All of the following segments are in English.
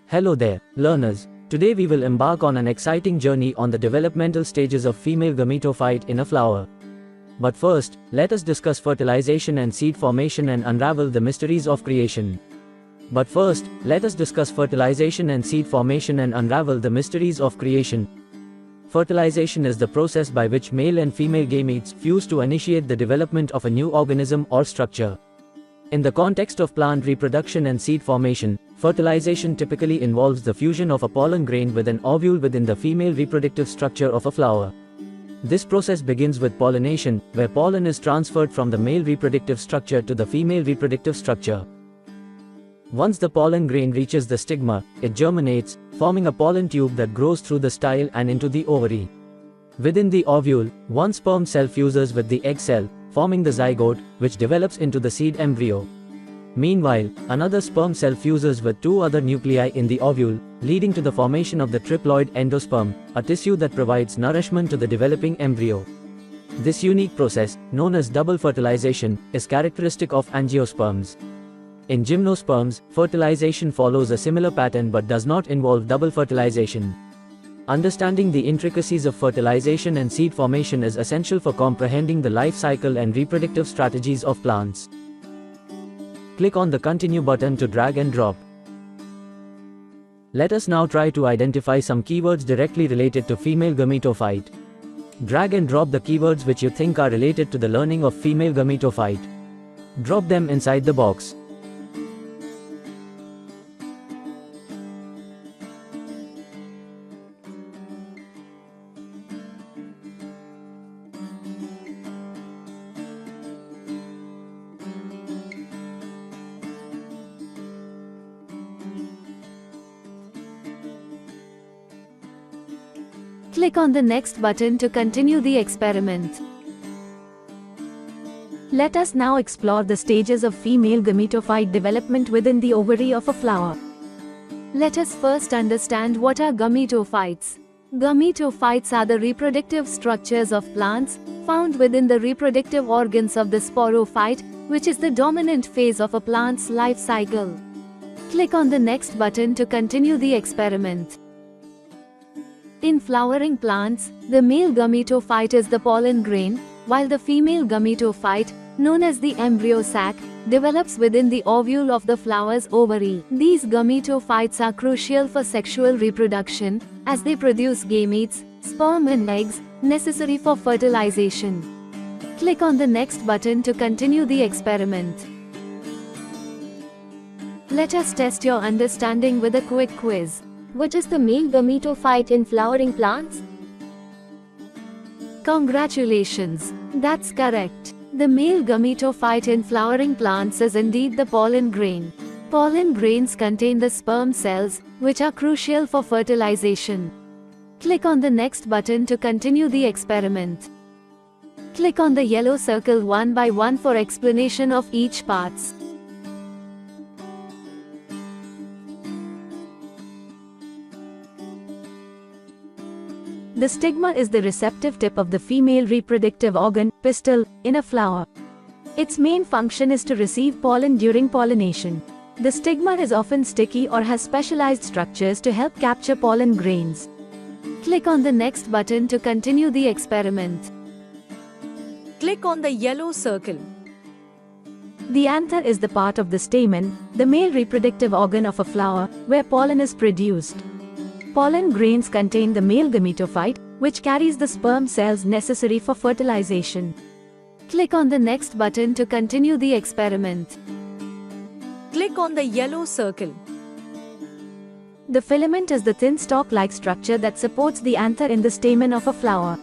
Hello there, learners. Today we will embark on an exciting journey on the developmental stages of female gametophyte in a flower. But first, let us discuss fertilization and seed formation and unravel the mysteries of creation. Fertilization is the process by which male and female gametes fuse to initiate the development of a new organism or structure. In the context of plant reproduction and seed formation, fertilization typically involves the fusion of a pollen grain with an ovule within the female reproductive structure of a flower. This process begins with pollination, where pollen is transferred from the male reproductive structure to the female reproductive structure. Once the pollen grain reaches the stigma, it germinates, forming a pollen tube that grows through the style and into the ovary. Within the ovule, one sperm cell fuses with the egg cell, forming the zygote, which develops into the seed embryo. Meanwhile, another sperm cell fuses with two other nuclei in the ovule, leading to the formation of the triploid endosperm, a tissue that provides nourishment to the developing embryo. This unique process, known as double fertilization, is characteristic of angiosperms. In gymnosperms, fertilization follows a similar pattern but does not involve double fertilization. Understanding the intricacies of fertilization and seed formation is essential for comprehending the life cycle and reproductive strategies of plants. Click on the Continue button to drag and drop. Let us now try to identify some keywords directly related to female gametophyte. Drag and drop the keywords which you think are related to the learning of female gametophyte. Drop them inside the box. Click on the next button to continue the experiment. Let us now explore the stages of female gametophyte development within the ovary of a flower. Let us first understand what are gametophytes. Gametophytes are the reproductive structures of plants, found within the reproductive organs of the sporophyte, which is the dominant phase of a plant's life cycle. Click on the next button to continue the experiment. In flowering plants, the male gametophyte is the pollen grain, while the female gametophyte, known as the embryo sac, develops within the ovule of the flower's ovary. These gametophytes are crucial for sexual reproduction, as they produce gametes, sperm and eggs, necessary for fertilization. Click on the next button to continue the experiment. Let us test your understanding with a quick quiz. What is the male gametophyte in flowering plants? Congratulations! That's correct. The male gametophyte in flowering plants is indeed the pollen grain. Pollen grains contain the sperm cells, which are crucial for fertilization. Click on the next button to continue the experiment. Click on the yellow circle one by one for explanation of each parts. The stigma is the receptive tip of the female reproductive organ, pistil, in a flower. Its main function is to receive pollen during pollination. The stigma is often sticky or has specialized structures to help capture pollen grains. Click on the next button to continue the experiment. Click on the yellow circle. The anther is the part of the stamen, the male reproductive organ of a flower, where pollen is produced. Pollen grains contain the male gametophyte, which carries the sperm cells necessary for fertilization. Click on the next button to continue the experiment. Click on the yellow circle. The filament is the thin stalk-like structure that supports the anther in the stamen of a flower.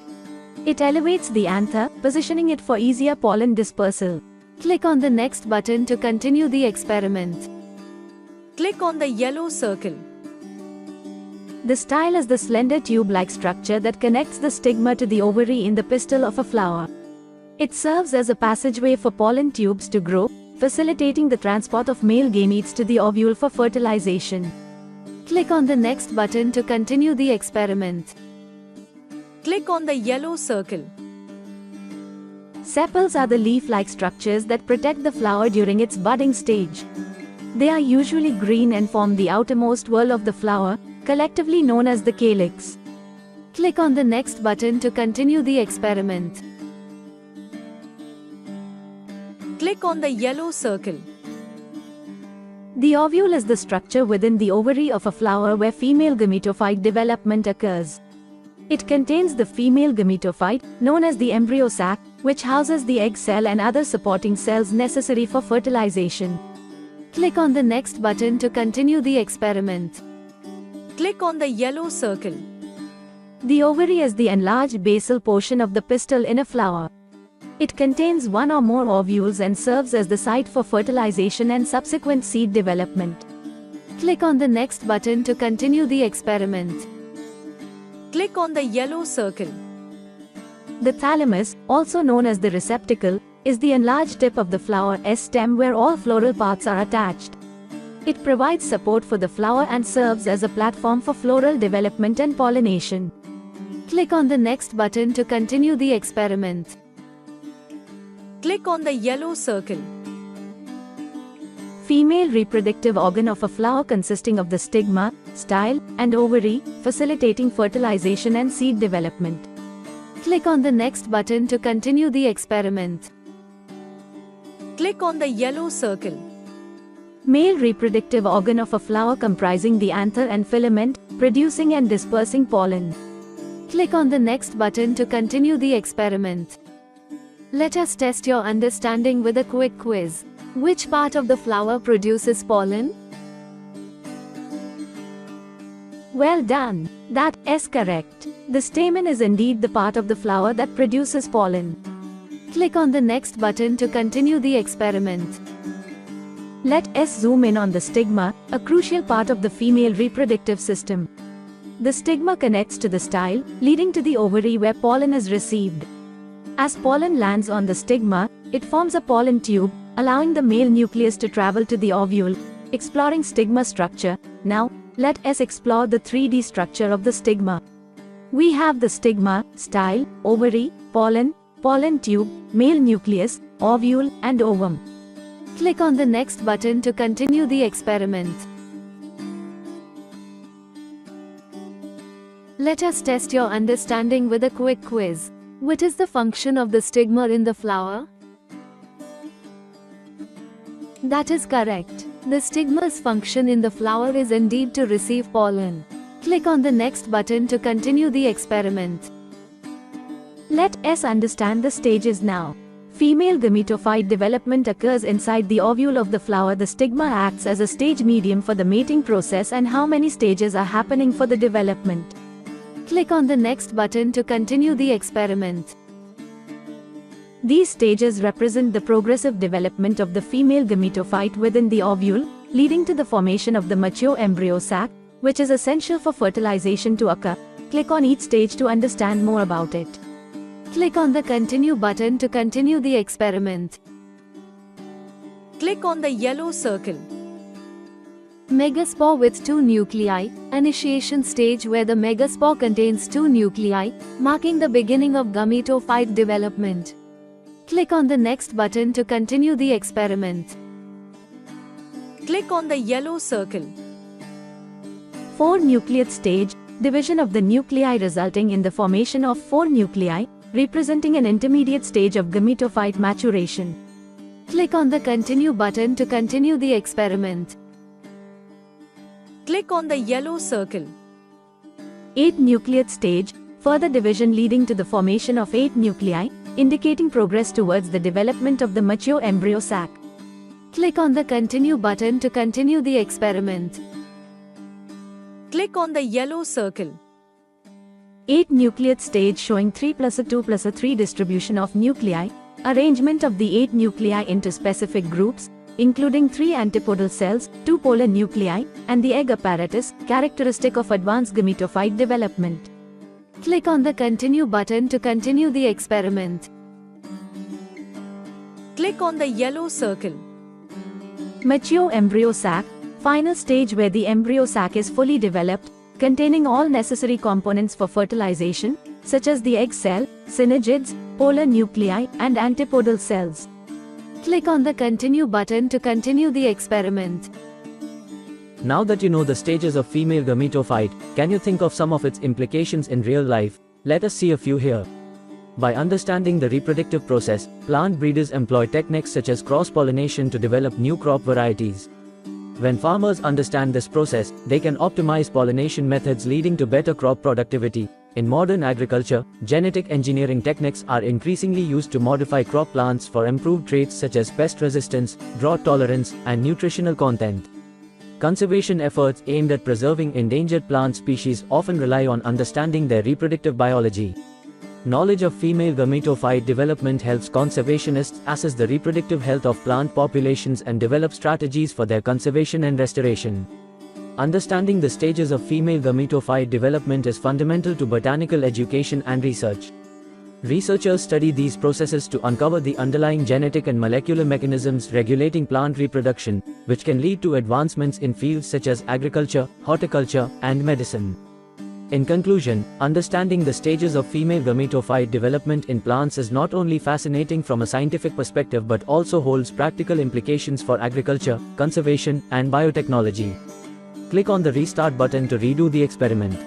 It elevates the anther, positioning it for easier pollen dispersal. Click on the next button to continue the experiment. Click on the yellow circle. The style is the slender tube-like structure that connects the stigma to the ovary in the pistil of a flower. It serves as a passageway for pollen tubes to grow, facilitating the transport of male gametes to the ovule for fertilization. Click on the next button to continue the experiment. Click on the yellow circle. Sepals are the leaf-like structures that protect the flower during its budding stage. They are usually green and form the outermost whorl of the flower, collectively known as the calyx. Click on the next button to continue the experiment. Click on the yellow circle. The ovule is the structure within the ovary of a flower where female gametophyte development occurs. It contains the female gametophyte, known as the embryo sac, which houses the egg cell and other supporting cells necessary for fertilization. Click on the next button to continue the experiment. Click on the yellow circle. The ovary is the enlarged basal portion of the pistil in a flower. It contains one or more ovules and serves as the site for fertilization and subsequent seed development. Click on the next button to continue the experiment. Click on the yellow circle. The thalamus, also known as the receptacle, is the enlarged tip of the flower stem where all floral parts are attached. It provides support for the flower and serves as a platform for floral development and pollination. Click on the next button to continue the experiment. Click on the yellow circle. Female reproductive organ of a flower consisting of the stigma, style, and ovary, facilitating fertilization and seed development. Click on the next button to continue the experiment. Click on the yellow circle. Male reproductive organ of a flower comprising the anther and filament, producing and dispersing pollen. Click on the next button to continue the experiment. Let us test your understanding with a quick quiz. Which part of the flower produces pollen? Well done. That is correct. The stamen is indeed the part of the flower that produces pollen. Click on the next button to continue the experiment. Let us zoom in on the stigma, a crucial part of the female reproductive system. The stigma connects to the style, leading to the ovary where pollen is received. As pollen lands on the stigma, it forms a pollen tube, allowing the male nucleus to travel to the ovule, exploring stigma structure. Now, let us explore the 3D structure of the stigma. We have the stigma, style, ovary, pollen tube, male nucleus, ovule, and ovum. Click on the next button to continue the experiment. Let us test your understanding with a quick quiz. What is the function of the stigma in the flower? That is correct. The stigma's function in the flower is indeed to receive pollen. Click on the next button to continue the experiment. Let us understand the stages now. Female gametophyte development occurs inside the ovule of the flower. The stigma acts as a stage medium for the mating process, and how many stages are happening for the development. Click on the next button to continue the experiment. These stages represent the progressive development of the female gametophyte within the ovule, leading to the formation of the mature embryo sac, which is essential for fertilization to occur. Click on each stage to understand more about it. Click on the Continue button to continue the experiment. Click on the yellow circle. Megaspore with 2 nuclei, initiation stage where the megaspore contains 2 nuclei, marking the beginning of gametophyte development. Click on the next button to continue the experiment. Click on the yellow circle. 4 nucleate stage, division of the nuclei resulting in the formation of 4 nuclei, representing an intermediate stage of gametophyte maturation. Click on the Continue button to continue the experiment. Click on the yellow circle. 8 nucleate stage, further division leading to the formation of 8 nuclei, indicating progress towards the development of the mature embryo sac. Click on the Continue button to continue the experiment. Click on the yellow circle. 8 nucleate stage showing 3+2+3 distribution of nuclei, arrangement of the 8 nuclei into specific groups, including 3 antipodal cells, 2 polar nuclei, and the egg apparatus, characteristic of advanced gametophyte development. Click on the Continue button to continue the experiment. Click on the yellow circle. Mature embryo sac, final stage where the embryo sac is fully developed, containing all necessary components for fertilization, such as the egg cell, synergids, polar nuclei, and antipodal cells. Click on the Continue button to continue the experiment. Now that you know the stages of female gametophyte, can you think of some of its implications in real life? Let us see a few here. By understanding the reproductive process, plant breeders employ techniques such as cross-pollination to develop new crop varieties. When farmers understand this process, they can optimize pollination methods leading to better crop productivity. In modern agriculture, genetic engineering techniques are increasingly used to modify crop plants for improved traits such as pest resistance, drought tolerance, and nutritional content. Conservation efforts aimed at preserving endangered plant species often rely on understanding their reproductive biology. Knowledge of female gametophyte development helps conservationists assess the reproductive health of plant populations and develop strategies for their conservation and restoration. Understanding the stages of female gametophyte development is fundamental to botanical education and research. Researchers study these processes to uncover the underlying genetic and molecular mechanisms regulating plant reproduction, which can lead to advancements in fields such as agriculture, horticulture, and medicine. In conclusion, understanding the stages of female gametophyte development in plants is not only fascinating from a scientific perspective but also holds practical implications for agriculture, conservation, and biotechnology. Click on the restart button to redo the experiment.